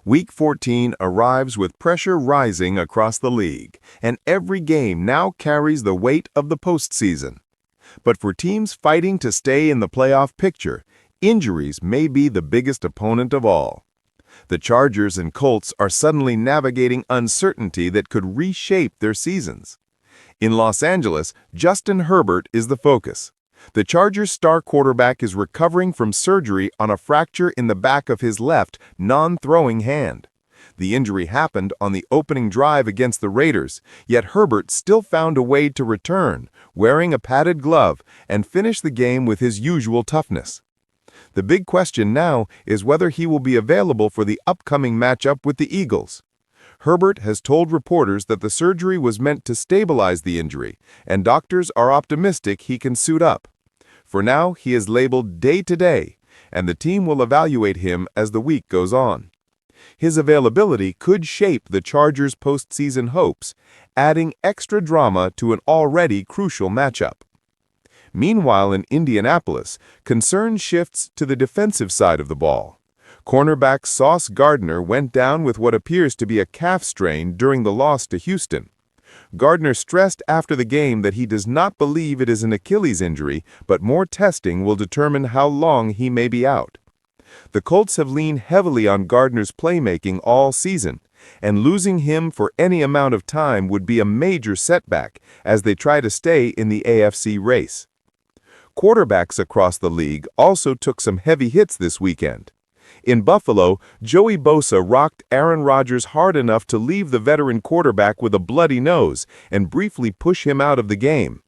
Week 14 arrives with pressure rising across the league, and every game now carries the weight of the postseason. But for teams fighting to stay in the playoff picture, injuries may be the biggest opponent of all. The Chargers and Colts are suddenly navigating uncertainty that could reshape their seasons. In Los Angeles, Justin Herbert is the focus. The Chargers' star quarterback is recovering from surgery on a fracture in the back of his left, non-throwing hand. The injury happened on the opening drive against the Raiders, yet Herbert still found a way to return, wearing a padded glove, and finish the game with his usual toughness. The big question now is whether he will be available for the upcoming matchup with the Eagles. Herbert has told reporters that the surgery was meant to stabilize the injury, and doctors are optimistic he can suit up. For now, he is labeled day-to-day, and the team will evaluate him as the week goes on. His availability could shape the Chargers' postseason hopes, adding extra drama to an already crucial matchup. Meanwhile, in Indianapolis, concern shifts to the defensive side of the ball. Cornerback Sauce Gardner went down with what appears to be a calf strain during the loss to Houston. Gardner stressed after the game that he does not believe it is an Achilles injury, but more testing will determine how long he may be out. The Colts have leaned heavily on Gardner's playmaking all season, and losing him for any amount of time would be a major setback as they try to stay in the AFC race. Quarterbacks across the league also took some heavy hits this weekend. In Buffalo, Joey Bosa rocked Aaron Rodgers hard enough to leave the veteran quarterback with a bloody nose and briefly push him out of the game.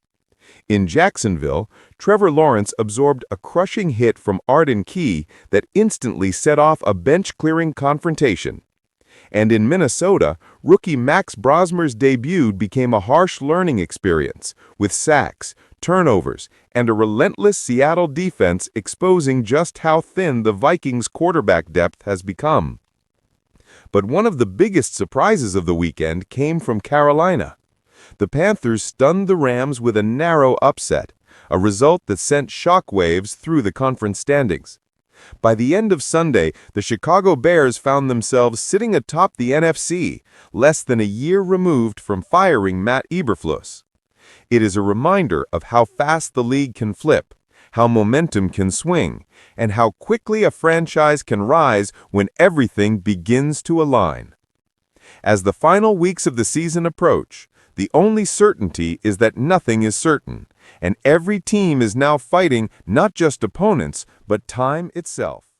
In Jacksonville, Trevor Lawrence absorbed a crushing hit from Arden Key that instantly set off a bench-clearing confrontation. And in Minnesota, rookie Max Brosmer's debut became a harsh learning experience, with sacks, turnovers, and a relentless Seattle defense exposing just how thin the Vikings' quarterback depth has become. But one of the biggest surprises of the weekend came from Carolina. The Panthers stunned the Rams with a narrow upset, a result that sent shockwaves through the conference standings. By the end of Sunday, the Chicago Bears found themselves sitting atop the NFC, less than a year removed from firing Matt Eberflus. It is a reminder of how fast the league can flip, how momentum can swing, and how quickly a franchise can rise when everything begins to align. As the final weeks of the season approach, the only certainty is that nothing is certain, and every team is now fighting not just opponents, but time itself.